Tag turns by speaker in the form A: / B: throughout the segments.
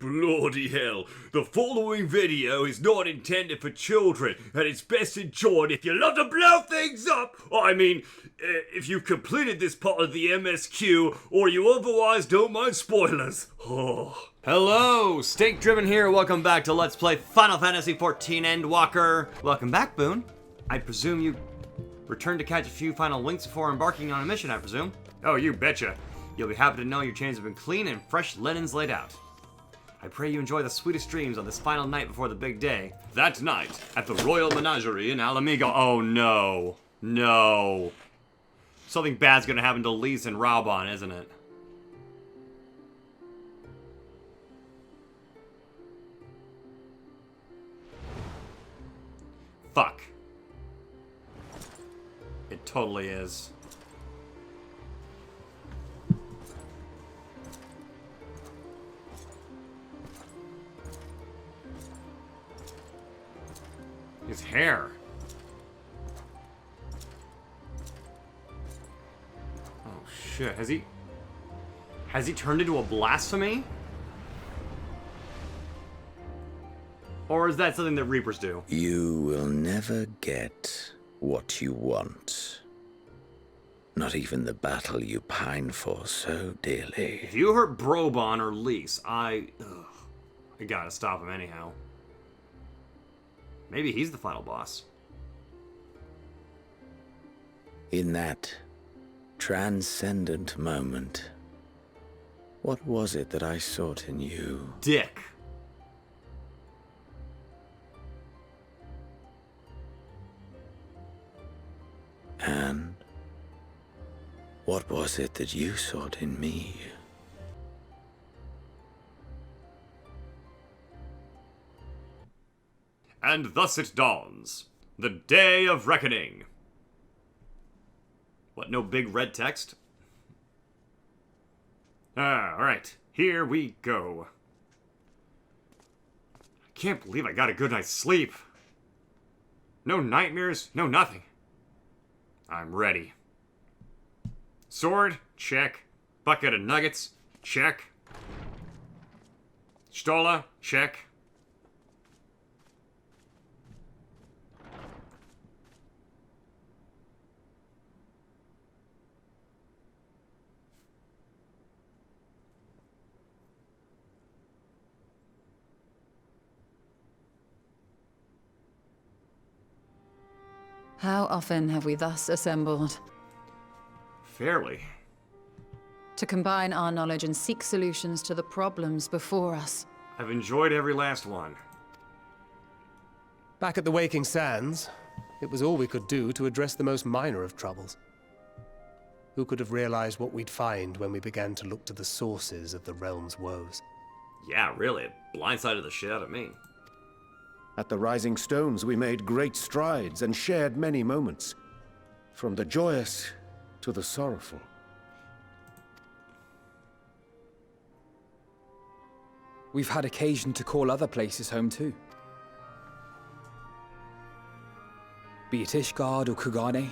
A: Bloody hell. The following video is not intended for children, and it's best enjoyed if you love to blow things up. I mean, if you've completed this part of the MSQ, or you otherwise don't mind spoilers. Oh.
B: Hello, Steak Driven here. Welcome back to Let's Play Final Fantasy XIV Endwalker. Welcome back, Boone. I presume you returned to catch a few final winks before embarking on a mission, I presume?
A: Oh, you betcha.
B: You'll be happy to know your chains have been clean and fresh linens laid out. I pray you enjoy the sweetest dreams on this final night before the big day.
A: That night, at the Royal Menagerie in Alamigo.
B: Oh no. No. Something bad's gonna happen to Lise and Raubon, isn't it? Fuck. It totally is.
A: His hair.
B: Oh shit, has he turned into a blasphemy? Or is that something that Reapers do?
C: You will never get what you want. Not even the battle you pine for so dearly.
B: If you hurt Brobon or Lise, I gotta stop him anyhow. Maybe he's the final boss.
C: In that transcendent moment, what was it that I sought in you?
B: Dick.
C: And what was it that you sought in me?
A: And thus it dawns. The day of reckoning.
B: What, no big red text?
A: Alright. Here we go. I can't believe I got a good night's sleep. No nightmares, no nothing. I'm ready. Sword? Check. Bucket of nuggets? Check. Stola? Check.
D: How often have we thus assembled?
A: Fairly.
D: To combine our knowledge and seek solutions to the problems before us.
A: I've enjoyed every last one.
E: Back at the Waking Sands, it was all we could do to address the most minor of troubles. Who could have realized what we'd find when we began to look to the sources of the realm's woes?
B: Yeah, really. It blindsided the shit out of me.
F: At the Rising Stones, we made great strides and shared many moments, from the joyous to the sorrowful.
G: We've had occasion to call other places home too. Be it Ishgard or Kugane,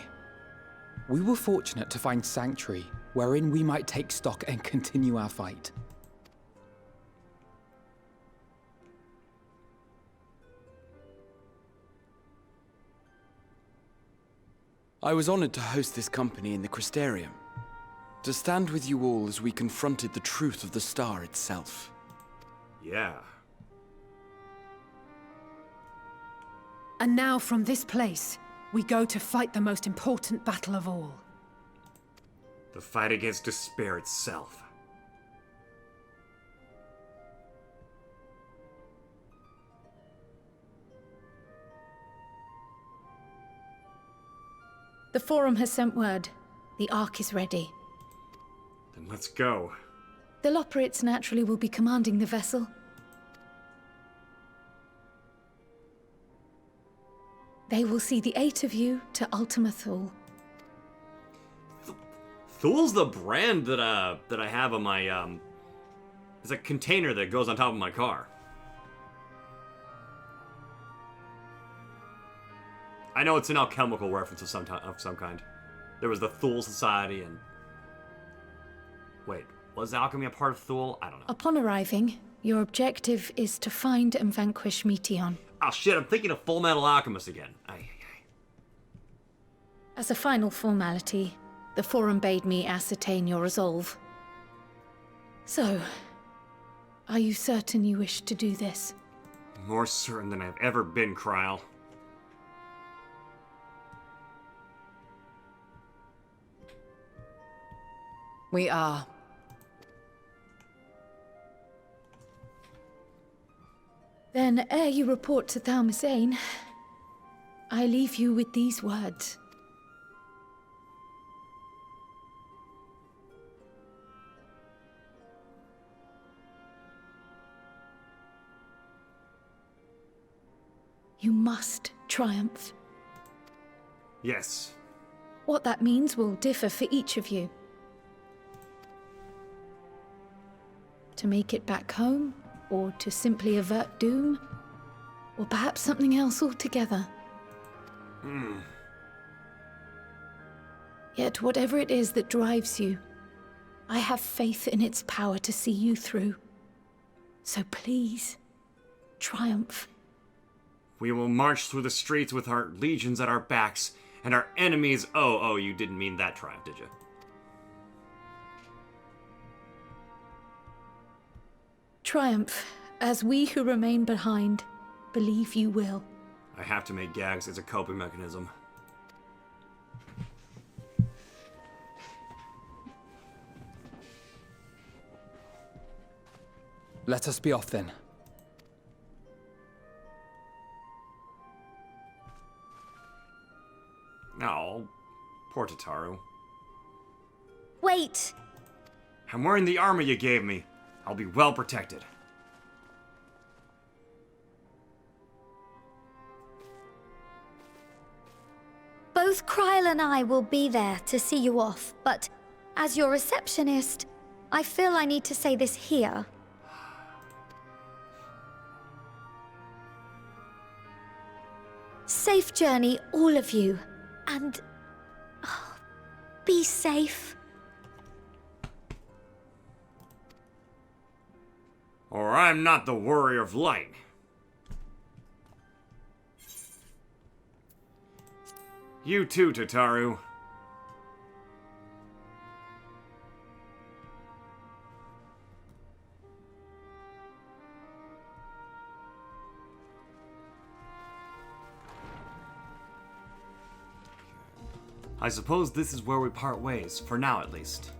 G: we were fortunate to find sanctuary wherein we might take stock and continue our fight. I was honored to host this company in the Crystarium, to stand with you all as we confronted the truth of the star itself.
A: Yeah.
H: And now from this place, we go to fight the most important battle of all.
A: The fight against despair itself.
H: The Forum has sent word. The Ark is ready.
A: Then let's go.
H: The Loporrits naturally will be commanding the vessel. They will see the 8 of you to Ultima Thule.
B: Thul's the brand that I have on my it's a container that goes on top of my car. I know it's an alchemical reference of some kind. There was the Thule Society and... Wait, was alchemy a part of Thule? I don't know.
H: Upon arriving,
I: Your objective is to find and vanquish Meteon.
B: Oh shit, I'm thinking of Full Metal Alchemist again.
I: As a final formality, the Forum bade me ascertain your resolve. So, are you certain you wish to do this?
B: More certain than I've ever been, Kryl.
D: We are.
I: Then, ere you report to Thalmasane, I leave you with these words. You must triumph.
B: Yes.
I: What that means will differ for each of you. To make it back home, or to simply avert doom, or perhaps something else altogether. Yet whatever it is that drives you, I have faith in its power to see you through. So please, triumph.
B: We will march through the streets with our legions at our backs, and our enemies... Oh, you didn't mean that triumph, did you?
I: Triumph, as we who remain behind believe you will.
B: I have to make gags as a coping mechanism.
G: Let us be off then.
B: Oh, poor Tataru.
J: Wait!
B: I'm wearing the armor you gave me. I'll be well protected.
J: Both Kryl and I will be there to see you off, but as your receptionist, I feel I need to say this here. Safe journey, all of you, and be safe.
B: Or I'm not the Warrior of Light. You too, Tataru. I suppose this is where we part ways, for now at least.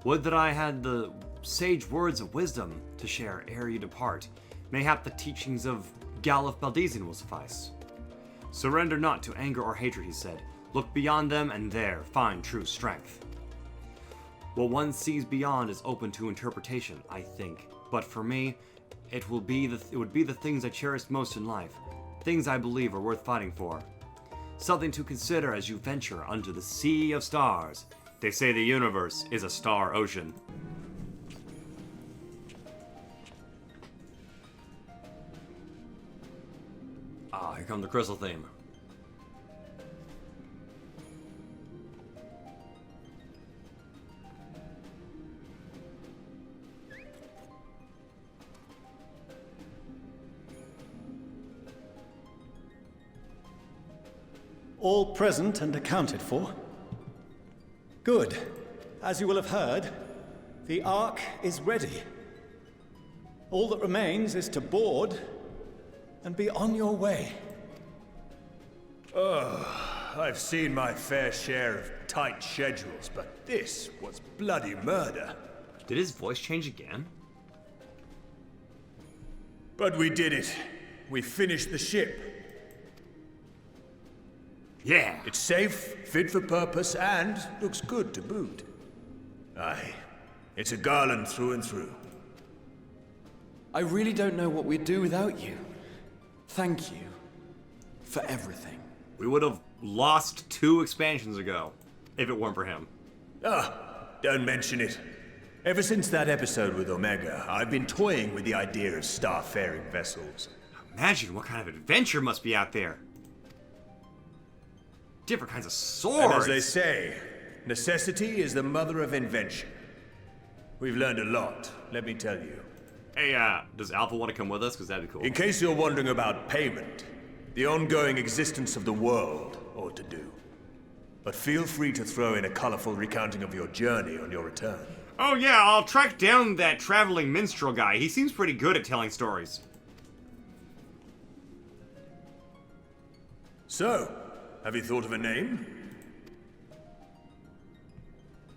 B: Would that I had the sage words of wisdom to share ere you depart. Mayhap the teachings of Galuf Baldesion will suffice. Surrender not to anger or hatred, he said. Look beyond them and there find true strength. What one sees beyond is open to interpretation, I think. But for me, it would be the things I cherish most in life. Things I believe are worth fighting for. Something to consider as you venture unto the sea of stars. They say the universe is a star ocean. Ah, here comes the crystal theme.
K: All present and accounted for? Good. As you will have heard, the Ark is ready. All that remains is to board and be on your way.
L: I've seen my fair share of tight schedules, but this was bloody murder.
B: Did his voice change again?
L: But we did it. We finished the ship.
B: Yeah.
L: It's safe, fit for purpose, and looks good to boot. Aye, it's a Garland through and through.
M: I really don't know what we'd do without you. Thank you for everything.
B: We would have lost 2 expansions ago, if it weren't for him.
L: Don't mention it. Ever since that episode with Omega, I've been toying with the idea of starfaring vessels.
B: Imagine what kind of adventure must be out there. Different kinds of swords.
L: And as they say, necessity is the mother of invention. We've learned a lot, let me tell you.
B: Hey, does Alpha want to come with us? Because that'd be cool.
L: In case you're wondering about payment, the ongoing existence of the world ought to do. But feel free to throw in a colorful recounting of your journey on your return.
B: Oh yeah, I'll track down that traveling minstrel guy. He seems pretty good at telling stories.
L: So, have you thought of a name?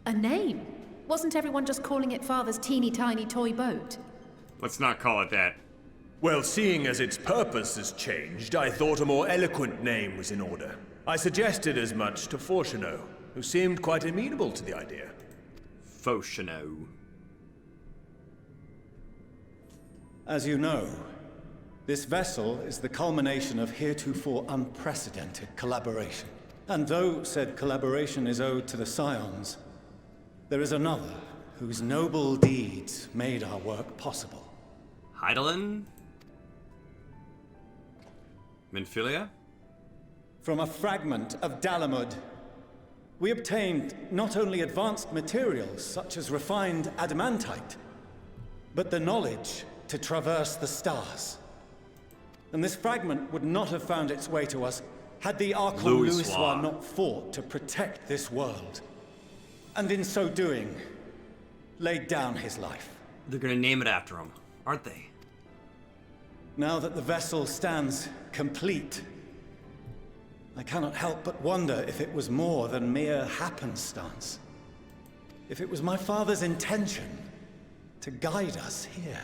H: A name? Wasn't everyone just calling it Father's teeny tiny toy boat?
B: Let's not call it that.
L: Well, seeing as its purpose has changed, I thought a more eloquent name was in order. I suggested as much to Alphinaud, who seemed quite amenable to the idea.
B: Alphinaud.
K: As you know, this vessel is the culmination of heretofore unprecedented collaboration. And though said collaboration is owed to the Scions, there is another whose noble deeds made our work possible.
B: Hydaelyn? Minfilia?
K: From a fragment of Dalamud, we obtained not only advanced materials such as refined adamantite, but the knowledge to traverse the stars. And this fragment would not have found its way to us had the Archon Louisoix not fought to protect this world. And in so doing, laid down his life.
B: They're gonna name it after him, aren't they?
K: Now that the vessel stands complete, I cannot help but wonder if it was more than mere happenstance. If it was my father's intention to guide us here.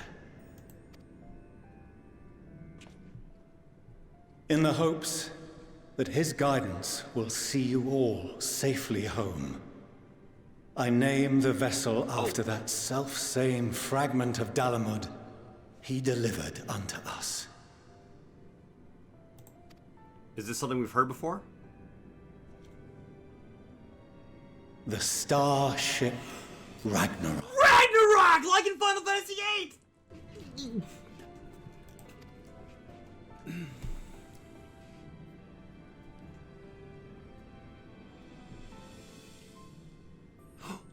K: In the hopes that his guidance will see you all safely home, I name the vessel after that self-same fragment of Dalamud he delivered unto us.
B: Is this something we've heard before?
K: The Starship Ragnarok.
B: Ragnarok! Like in Final Fantasy VIII!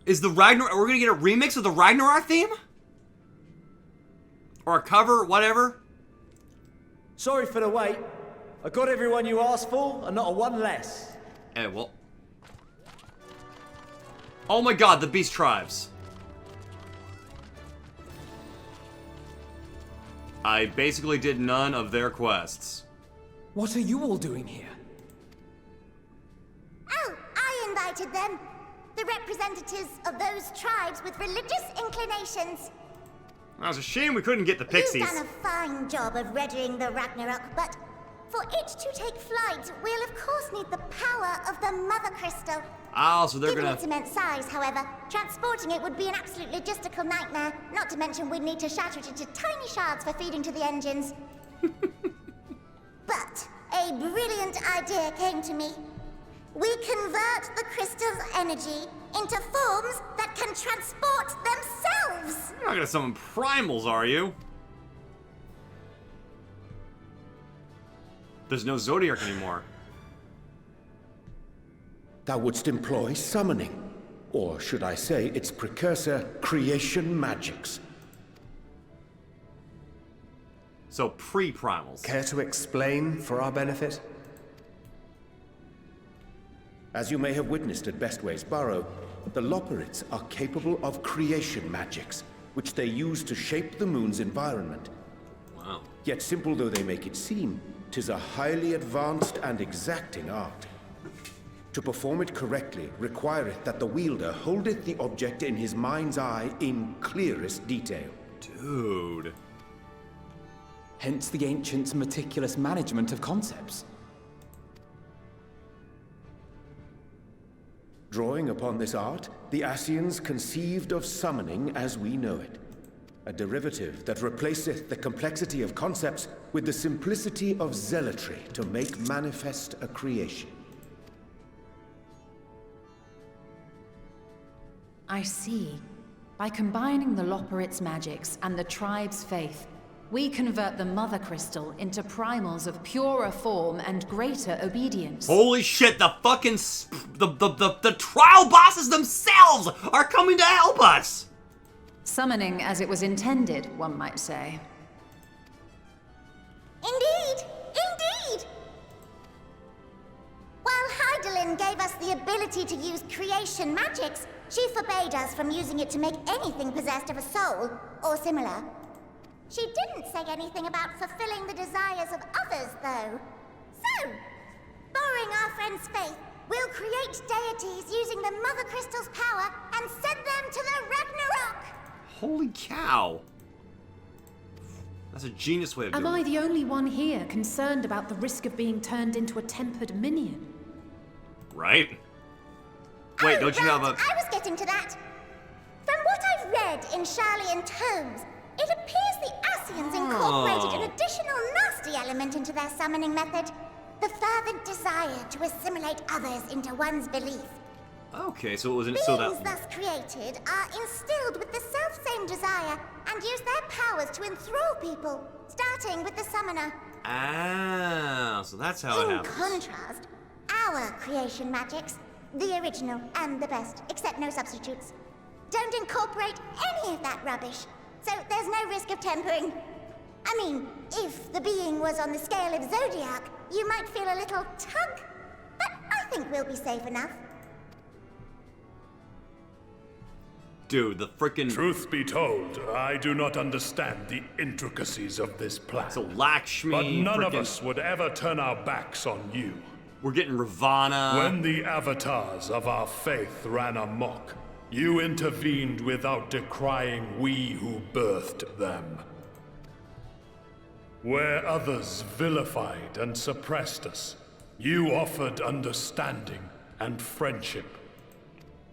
B: Is the Ragnarok... Are we gonna get a remix of the Ragnarok theme? Or a cover, whatever?
N: Sorry for the wait. I got everyone you asked for, and not a one less.
B: Well... Oh my god, the Beast Tribes. I basically did none of their quests.
G: What are you all doing here?
O: Oh, I invited them. The representatives of those tribes with religious inclinations.
B: That was a shame we couldn't get the pixies.
O: You've done a fine job of readying the Ragnarok, but for it to take flight, we'll of course need the power of the Mother Crystal.
B: Oh, so they're
O: Given
B: gonna...
O: its immense size, however, transporting it would be an absolute logistical nightmare. Not to mention we'd need to shatter it into tiny shards for feeding to the engines. But a brilliant idea came to me. We convert the crystal's energy into forms that can transport themselves!
B: You're not gonna summon primals, are you? There's no Zodiac anymore.
F: Thou wouldst employ summoning, or should I say its precursor, creation magics.
B: So pre-primals.
E: Care to explain for our benefit?
F: As you may have witnessed at Bestway's Burrow, the Loporrits are capable of creation magics, which they use to shape the moon's environment.
B: Wow.
F: Yet simple though they make it seem, 'tis a highly advanced and exacting art. To perform it correctly requireth that the wielder holdeth the object in his mind's eye in clearest detail.
B: Dude.
G: Hence the ancients' meticulous management of concepts.
F: Drawing upon this art, the Ascians conceived of summoning as we know it. A derivative that replaceth the complexity of concepts with the simplicity of zealotry to make manifest a creation.
D: I see. By combining the Loporrits' magics and the tribe's faith, we convert the Mother Crystal into primals of purer form and greater obedience.
B: Holy shit, the fucking... The trial bosses themselves are coming to help us!
D: Summoning as it was intended, one might say.
O: Indeed! Indeed! While Heidelin gave us the ability to use creation magics, she forbade us from using it to make anything possessed of a soul, or similar. She didn't say anything about fulfilling the desires of others, though. So, borrowing our friend's faith, we'll create deities using the Mother Crystal's power and send them to the Ragnarok!
B: Holy cow! That's a genius way of doing
H: Am
B: it.
H: I the only one here concerned about the risk of being turned into a tempered minion?
B: Right? Wait, don't you have a...
O: I was getting to that. From what I've read in Sharlayan tomes, it appears the Asians incorporated an additional nasty element into their summoning method. The fervent desire to assimilate others into one's belief.
B: Okay, so it wasn't
O: Beings
B: so that...
O: thus created are instilled with the self-same desire and use their powers to enthrall people, starting with the summoner.
B: Ah, so that's how it
O: In
B: happens.
O: contrast, our creation magics, the original and the best, except no substitutes, don't incorporate any of that rubbish, so there's no risk of tempering. I mean, if the being was on the scale of Zodiac, you might feel a little tug, but I think we'll be safe enough.
B: Dude, the frickin'...
P: Truth be told, I do not understand the intricacies of this plan.
B: So Lakshmi...
P: But none of us would ever turn our backs on you.
B: We're getting Ravana...
P: When the avatars of our faith ran amok, you intervened without decrying we who birthed them. Where others vilified and suppressed us, you offered understanding and friendship.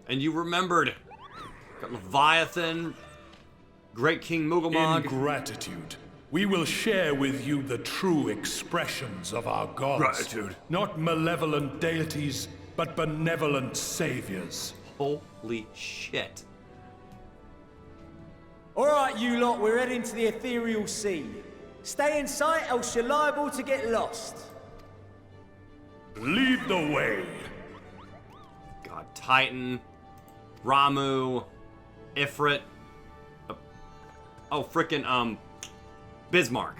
B: And you remembered. Got Leviathan, Great King Mugamog.
P: In gratitude, we will share with you the true expressions of our gods.
B: Gratitude.
P: Not malevolent deities, but benevolent saviors.
B: Holy shit.
N: Alright, you lot, we're heading to the ethereal sea. Stay in sight, else you're liable to get lost.
P: Lead the way.
B: God, Titan, Ramu, Ifrit. Oh, frickin', Bismarck.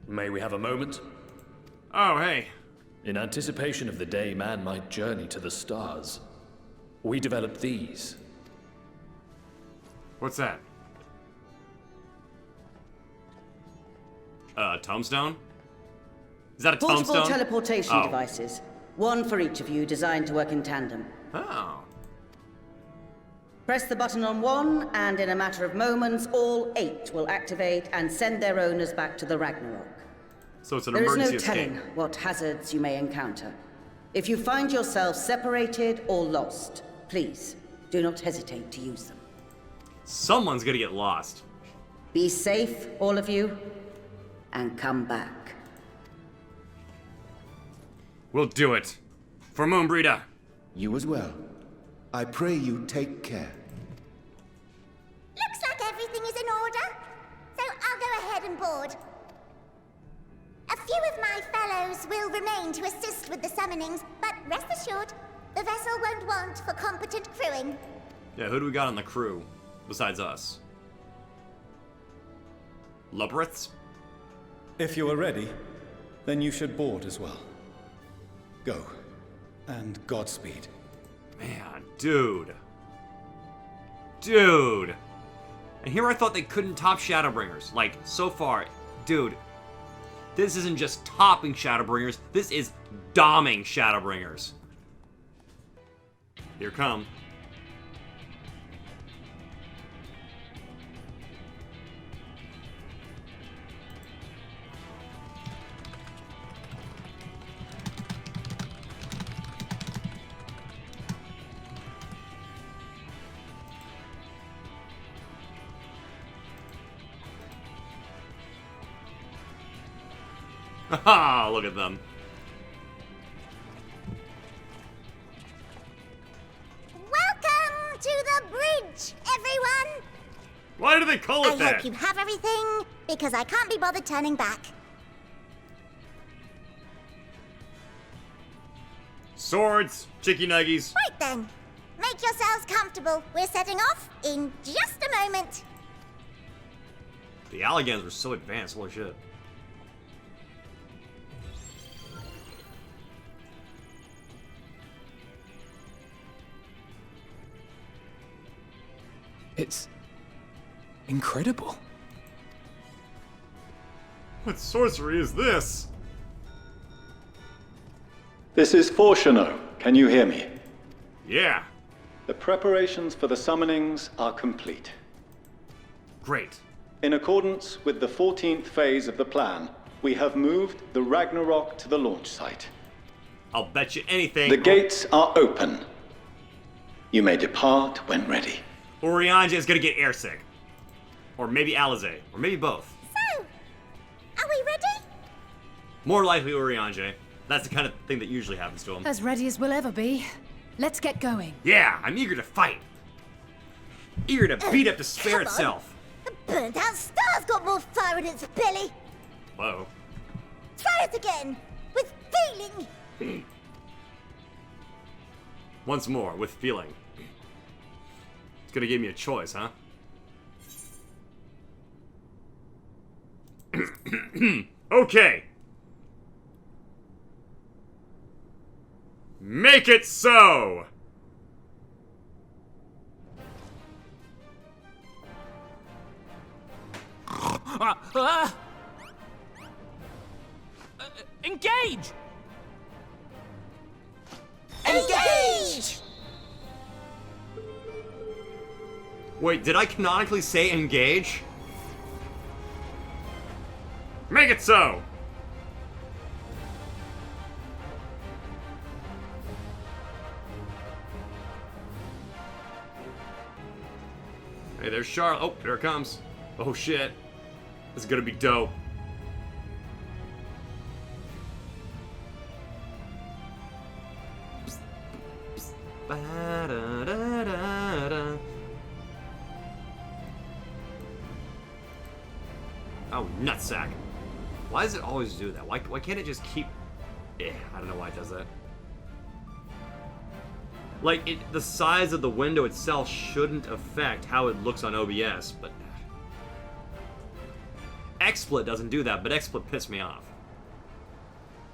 Q: May we have a moment?
B: Oh, hey.
Q: In anticipation of the day man might journey to the stars, we developed these.
B: What's that? Tombstone? Is that a
R: Portable
B: tombstone?
R: teleportation
B: Oh.
R: devices. One for each of you, designed to work in tandem.
B: Oh.
R: Press the button on one, and in a matter of moments, all 8 will activate and send their owners back to the Ragnarok.
B: So it's an
R: There is
B: emergency
R: no
B: escape.
R: telling what hazards you may encounter. If you find yourself separated or lost, please do not hesitate to use them.
B: Someone's gonna get lost.
R: Be safe, all of you, and come back.
B: We'll do it. For Moonbreeder.
F: You as well. I pray you take care.
O: Looks like everything is in order, so I'll go ahead and board. A few of my fellows will remain to assist with the summonings, but rest assured, the vessel won't want for competent crewing.
B: Yeah, who do we got on the crew besides us? Lubriths?
K: If you are ready, then you should board as well. Go, and Godspeed.
B: Man, dude. Dude. And here I thought they couldn't top Shadowbringers. Like, so far, dude. This isn't just topping Shadowbringers, this is doming Shadowbringers. Here come. Haha, look at them.
O: Welcome to the bridge, everyone!
B: Why do they call it
O: I
B: that?
O: hope you have everything, because I can't be bothered turning back.
A: Swords, chicky nuggies.
O: Right then. Make yourselves comfortable. We're setting off in just a moment.
B: The Alligans were so advanced, holy shit.
G: It's incredible.
A: What sorcery is this?
K: This is Fortuno. Can you hear me?
A: Yeah.
K: The preparations for the summonings are complete.
B: Great.
K: In accordance with the 14th phase of the plan, we have moved the Ragnarok to the launch site.
B: I'll bet you anything.
K: The gates are open. You may depart when ready.
B: Urianger is gonna get airsick. Or maybe Alisaie. Or maybe both.
O: So, are we ready?
B: More likely Urianger. That's the kind of thing that usually happens to him.
H: As ready as we'll ever be. Let's get going.
B: Yeah, I'm eager to fight. Eager to beat up despair
O: come on.
B: itself.
O: The burnt out star's got more fire in its belly.
B: Whoa.
O: Try it again. With feeling.
B: Once more, with feeling. It's gonna give me a choice, huh?
A: Okay. Make it so!
S: Engage!
O: Engage!
B: Wait, did I canonically say engage?
A: Make it so!
B: Hey, there's Charlotte. Oh, there it comes. Oh shit. This is gonna be dope. Ba-da-da-da-da. Oh, nutsack. Why does it always do that? Why can't it just keep... I don't know why it does that. Like, the size of the window itself shouldn't affect how it looks on OBS, but... XSplit doesn't do that, but XSplit pissed me off.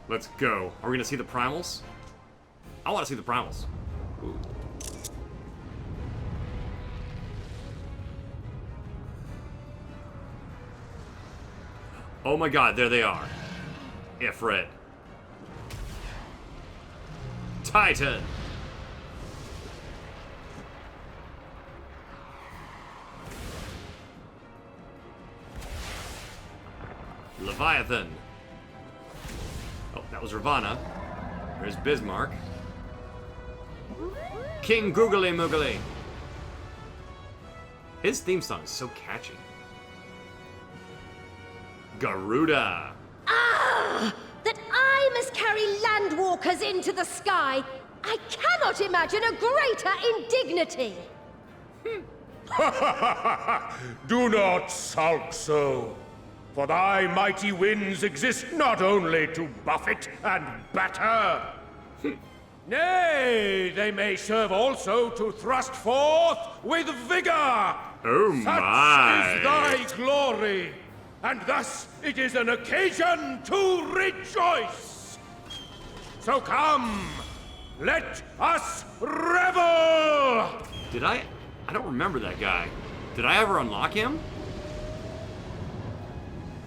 A: Let's go.
B: Are we gonna see the primals? I want to see the primals. Ooh.
A: Oh my god, there they are. Ifrit. Titan.
B: Leviathan. Oh, that was Ravana. There's Bismarck. King Googly Moogly. His theme song is so catchy. Garuda.
T: Ah! That I must carry landwalkers into the sky! I cannot imagine a greater indignity!
P: Do not sulk so, for thy mighty winds exist not only to buffet and batter. Nay, they may serve also to thrust forth with vigor.
A: Oh my!
P: Such is thy glory, and thus it is an occasion to rejoice. So come, let us revel!
B: Did I don't remember that guy. Did I ever unlock him?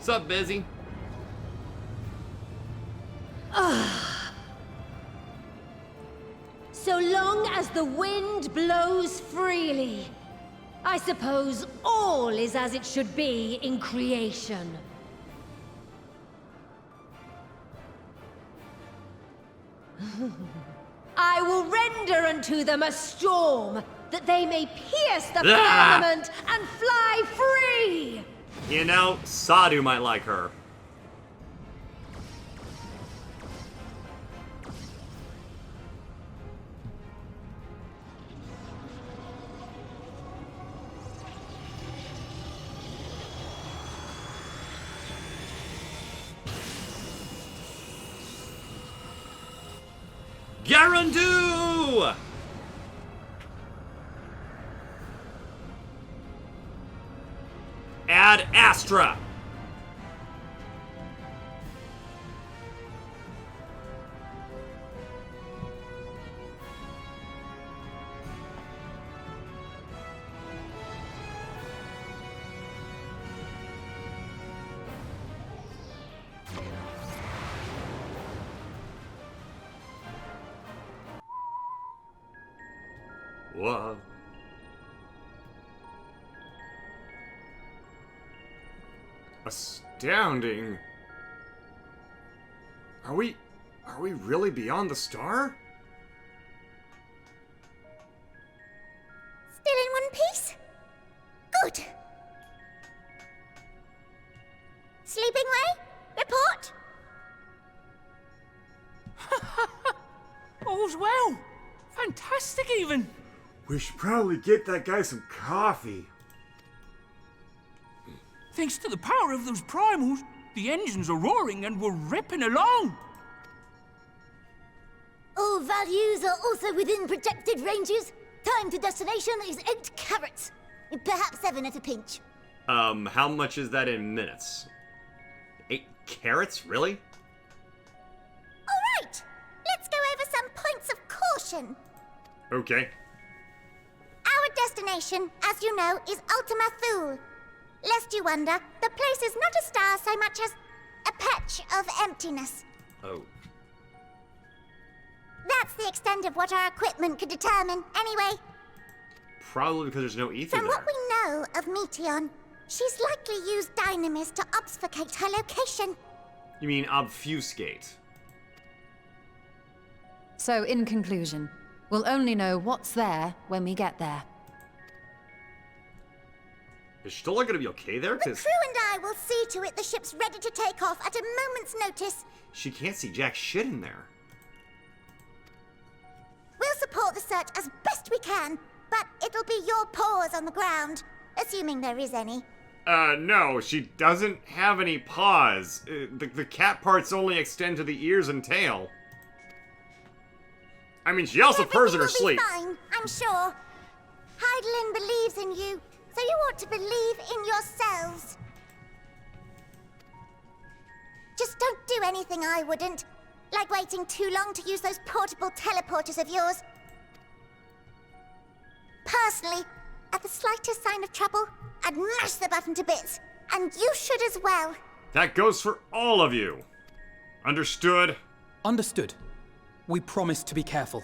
B: Sup, Busy?
T: So long as the wind blows freely, I suppose all is as it should be in creation. I will render unto them a storm, that they may pierce the firmament and fly free!
B: You know, Sadhu might like her. Garandu! Ad Astra. Whoa. Astounding. Are we really beyond the star?
O: Still in one piece? Good. Sleeping way? Report?
S: All's well. Fantastic, even.
A: We should probably get that guy some coffee.
S: Thanks to the power of those primals, the engines are roaring and we're ripping along.
U: All values are also within projected ranges. Time to destination is 8 carats. Perhaps 7 at a pinch.
B: How much is that in minutes? 8 carats? Really?
O: Alright! Let's go over some points of caution.
B: Okay.
O: Our destination, as you know, is Ultima Thule. Lest you wonder, the place is not a star so much as a patch of emptiness.
B: Oh.
O: That's the extent of what our equipment could determine, anyway.
B: Probably because there's no ether
O: From
B: there.
O: what we know of Meteon, she's likely used dynamis to obfuscate her location.
B: You mean obfuscate?
D: So, in conclusion, we'll only know what's there when we get there.
B: Is Stola gonna be okay there?
O: The
B: Cause
O: crew and I will see to it the ship's ready to take off at a moment's notice.
B: she can't see jack shit in there.
O: We'll support the search as best we can, but it'll be your paws on the ground, assuming there is any.
B: No, she doesn't have any paws. The cat parts only extend to the ears and tail. I mean, she also purrs in her sleep.
O: Fine, I'm sure. Heidelin believes in you, so you ought to believe in yourselves. Just don't do anything I wouldn't, like waiting too long to use those portable teleporters of yours. Personally, at the slightest sign of trouble, I'd mash the button to bits, and you should as well.
B: That goes for all of you. Understood?
G: Understood. We promise to be careful.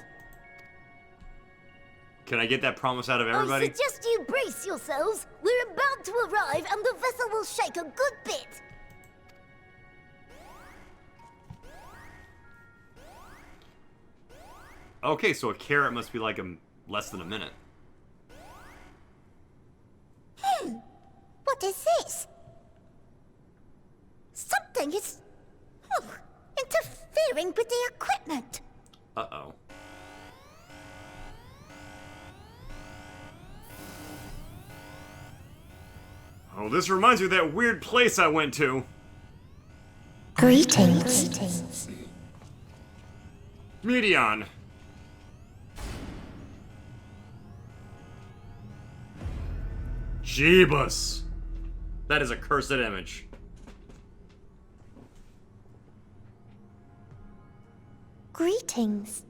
B: Can I get that promise out of everybody?
U: I suggest you brace yourselves. We're about to arrive and the vessel will shake a good bit.
B: Okay, so a carrot must be like less than a minute.
O: What is this? Something is interfering with the equipment.
B: Uh-oh. Oh, this reminds me of that weird place I went to.
O: Greetings.
B: Meteon. Jeebus. That is a cursed image.
O: Greetings.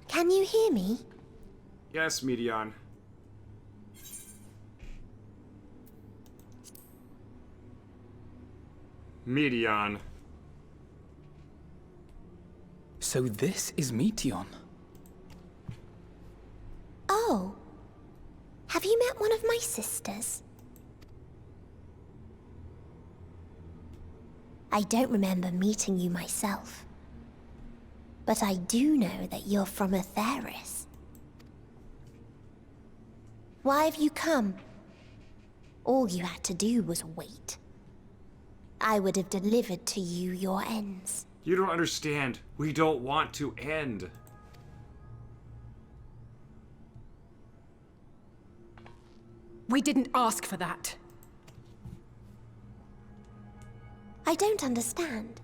O: Can you hear me?
B: Yes, Meteon. Meteon.
G: So this is Meteon.
O: Oh. Have you met one of my sisters? I don't remember meeting you myself. But I do know that you're from Atheris. Why have you come? All you had to do was wait. I would have delivered to you your ends.
B: You don't understand. We don't want to end.
H: We didn't ask for that.
O: I don't understand.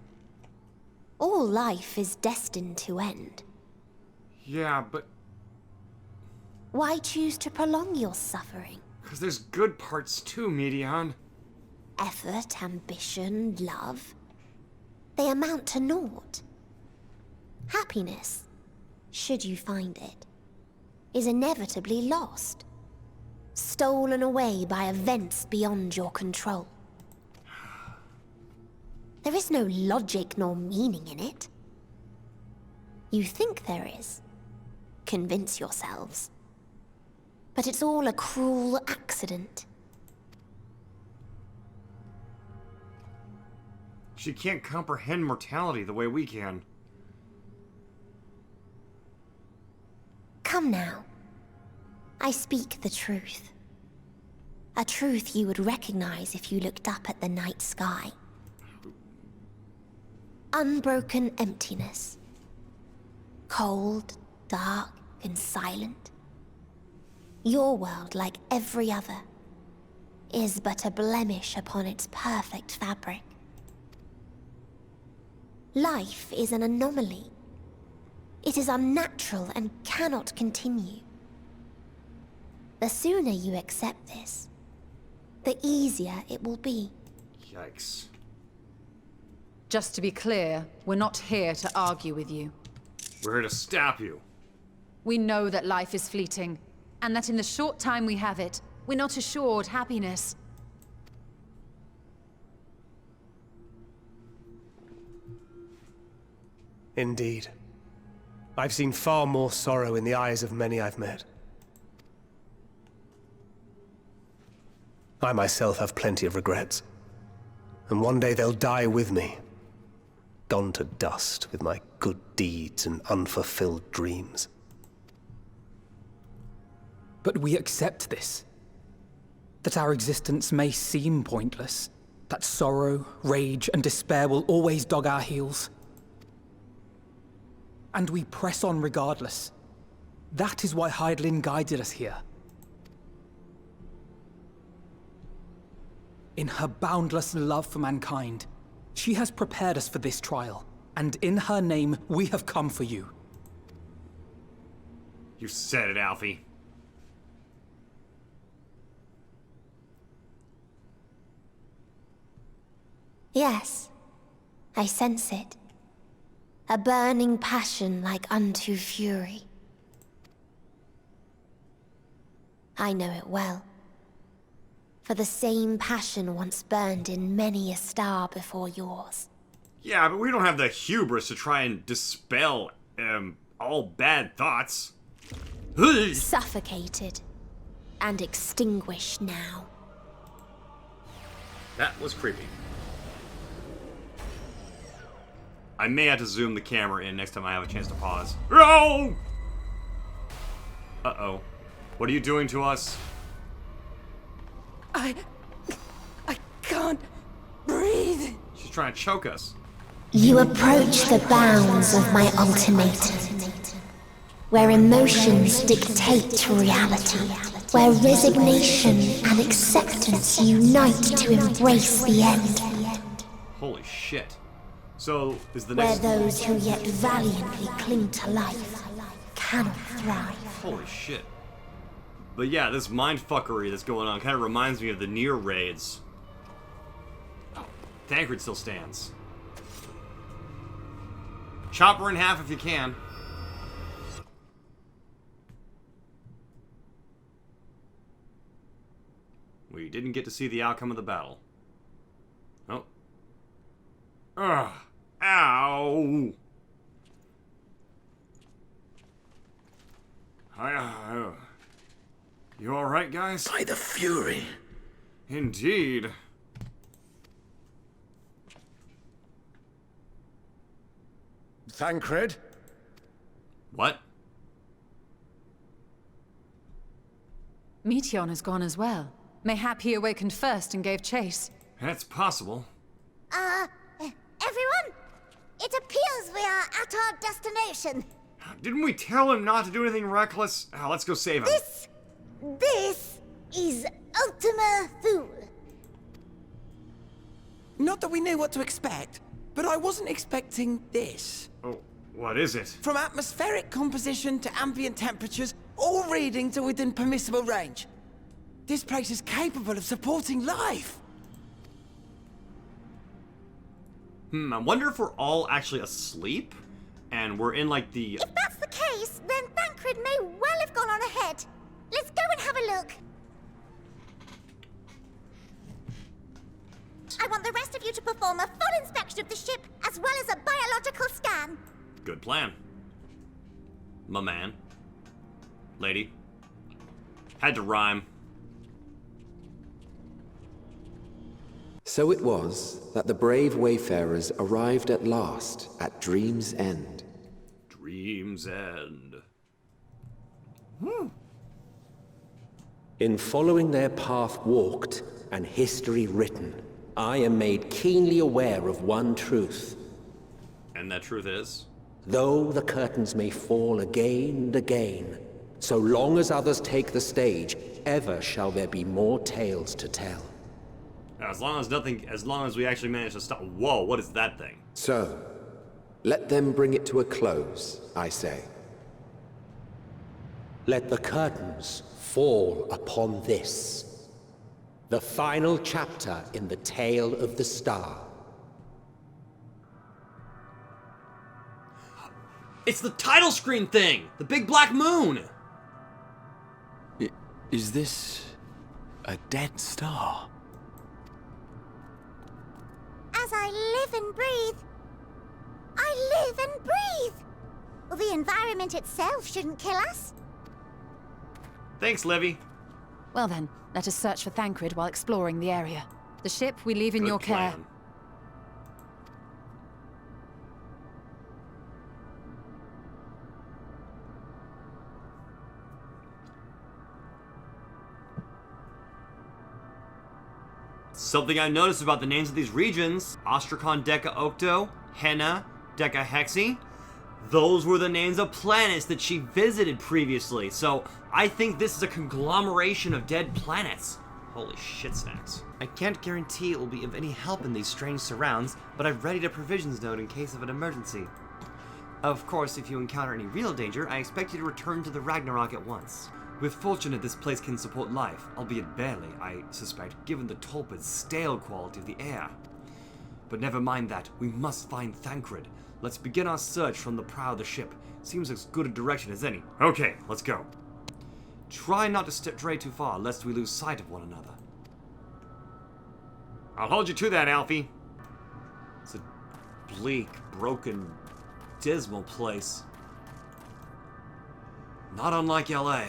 O: All life is destined to end.
B: Yeah, but...
U: Why choose to prolong your suffering?
B: Because there's good parts too, Medion.
U: Effort, ambition, love. They amount to naught. Happiness, should you find it, is inevitably lost. Stolen away by events beyond your control. There is no logic nor meaning in it. You think there is. Convince yourselves. But it's all a cruel accident.
B: She can't comprehend mortality the way we can.
U: Come now. I speak the truth. A truth you would recognize if you looked up at the night sky. Unbroken emptiness. Cold, dark, and silent. Your world, like every other, is but a blemish upon its perfect fabric. Life is an anomaly. It is unnatural and cannot continue. The sooner you accept this, the easier it will be.
B: Yikes.
D: Just to be clear, we're not here to argue with you.
B: We're here to stop you.
D: We know that life is fleeting, and that in the short time we have it, we're not assured happiness.
E: Indeed. I've seen far more sorrow in the eyes of many I've met. I myself have plenty of regrets. And one day they'll die with me. Gone to dust with my good deeds and unfulfilled dreams.
G: But we accept this. That our existence may seem pointless. That sorrow, rage, and despair will always dog our heels. And we press on regardless. That is why Hydaelyn guided us here. In her boundless love for mankind, she has prepared us for this trial, and in her name, we have come for you.
B: You said it, Alfie.
U: Yes, I sense it. A burning passion like unto fury. I know it well. For the same passion once burned in many a star before yours.
B: Yeah, but we don't have the hubris to try and dispel, all bad thoughts.
U: Suffocated and extinguished now.
B: That was creepy. I may have to zoom the camera in next time I have a chance to pause. No! Uh-oh. What are you doing to us?
U: I can't breathe.
B: She's trying to choke us.
U: You approach the bounds of my ultimatum, where emotions dictate reality, where resignation and acceptance unite to embrace the end.
B: Holy shit. So, is the
U: Where
B: next...
U: those who yet valiantly cling to life cannot thrive.
B: Holy shit. But yeah, this mindfuckery that's going on kind of reminds me of the Nier raids. Thancred still stands. Chop her in half if you can. We didn't get to see the outcome of the battle. Oh. Ugh. Ow! You alright, guys?
F: By the Fury.
B: Indeed.
F: Thancred?
B: What?
D: Meteion has gone as well. Mayhap he awakened first and gave chase.
B: That's possible.
O: Everyone? It appears we are at our destination.
B: Didn't we tell him not to do anything reckless? Oh, let's go save him.
U: This is Ultima Thule.
C: Not that we knew what to expect, but I wasn't expecting this.
B: Oh, What is it?
C: From atmospheric composition to ambient temperatures, all readings are within permissible range. This place is capable of supporting life.
B: I wonder if we're all actually asleep, and we're in like the...
O: If that's the case, then Thancred may well have gone on ahead. Let's go and have a look. I want the rest of you to perform a full inspection of the ship, as well as a biological scan.
B: Good plan. My man. Lady. Had to rhyme.
V: So it was that the brave wayfarers arrived at last at Dream's End.
B: Dream's End.
V: In following their path walked and history written, I am made keenly aware of one truth.
B: And that truth is?
V: Though the curtains may fall again and again, so long as others take the stage, ever shall there be more tales to tell.
B: As long as we actually manage to stop. Whoa, what is that thing?
V: So, let them bring it to a close, I say. Let the curtains fall upon this, the final chapter in the tale of the star.
B: It's the title screen thing! The big black moon!
M: Is this a dead star?
O: As I live and breathe, I live and breathe. Well, the environment itself shouldn't kill us.
B: Thanks, Livy.
D: Well then, let us search for Thancred while exploring the area. The ship we leave in your care.
B: Something I noticed about the names of these regions, Ostrakhan Deca Octo, Henna, Deca Hexi, those were the names of planets that she visited previously, so I think this is a conglomeration of dead planets. Holy shit snacks. I can't guarantee it will be of any help in these strange surrounds, but I've readied a provisions note in case of an emergency. Of course, if you encounter any real danger, I expect you to return to the Ragnarok at once. With fortunate, this place can support life, albeit barely, I suspect, given the torpid, stale quality of the air. But never mind that, we must find Thancred. Let's begin our search from the prow of the ship. Seems as good a direction as any. Okay, let's go. Try not to stray too far, lest we lose sight of one another. I'll hold you to that, Alfie. It's a bleak, broken, dismal place. Not unlike LA.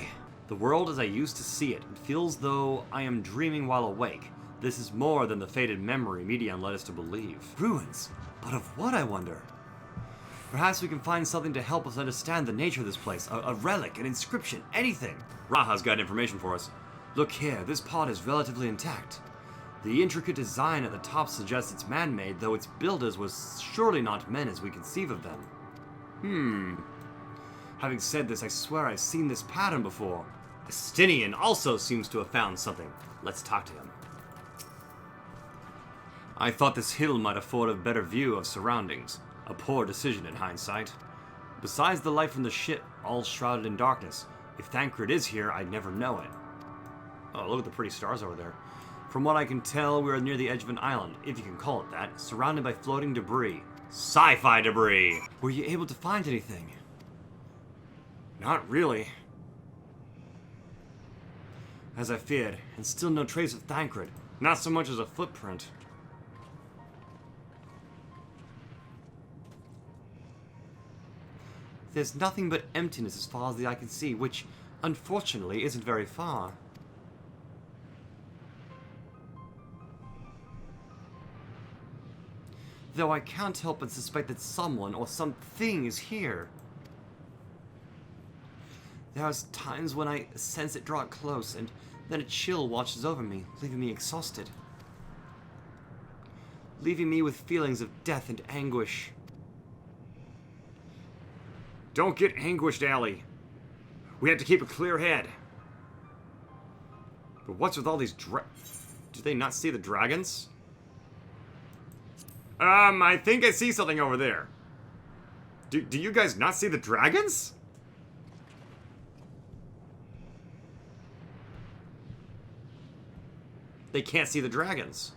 B: The world as I used to see it feels though I am dreaming while awake. This is more than the faded memory Medion led us to believe. Ruins? But of what, I wonder? Perhaps we can find something to help us understand the nature of this place. A relic, an inscription, anything. Raha's got information for us. Look here, this pod is relatively intact. The intricate design at the top suggests it's man-made, though its builders was surely not men as we conceive of them. Having said this, I swear I've seen this pattern before. Estinien also seems to have found something. Let's talk to him. I thought this hill might afford a better view of surroundings. A poor decision in hindsight. Besides the light from the ship, all shrouded in darkness. If Thancred is here, I'd never know it. Oh, look at the pretty stars over there. From what I can tell, we are near the edge of an island, if you can call it that, surrounded by floating debris. Sci-fi debris! Were you able to find anything? Not really. As I feared, and still no trace of Thancred. Not so much as a footprint. There's nothing but emptiness as far as the eye can see, which, unfortunately, isn't very far. Though I can't help but suspect that someone or something is here. There are times when I sense it draw close, and then a chill washes over me, leaving me exhausted. Leaving me with feelings of death and anguish. Don't get anguished, Allie. We have to keep a clear head. But what's with all these Do they not see the dragons? I think I see something over there. Do you guys not see the dragons? They can't see the dragons.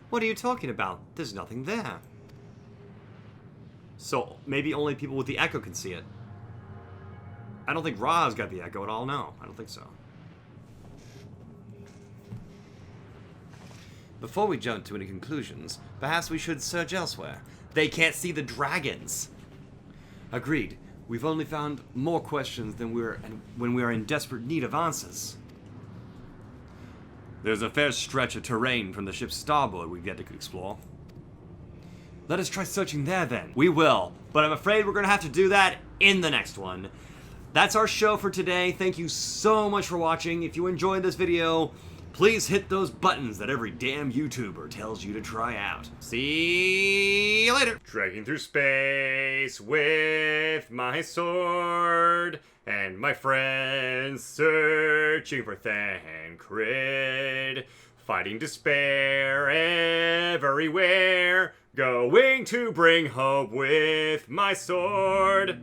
B: What are you talking about? There's nothing there. So, maybe only people with the echo can see it. I don't think Ra's got the echo at all, no. I don't think so. Before we jump to any conclusions, perhaps we should search elsewhere. They can't see the dragons. Agreed. We've only found more questions than when we are in desperate need of answers. There's a fair stretch of terrain from the ship's starboard we've yet to explore. Let us try searching there then. We will, but I'm afraid we're going to have to do that in the next one. That's our show for today. Thank you so much for watching. If you enjoyed this video, please hit those buttons that every damn YouTuber tells you to try out. See you later.
A: Trekking through space with my sword and my friends searching for Thancred, fighting despair everywhere, going to bring hope with my sword.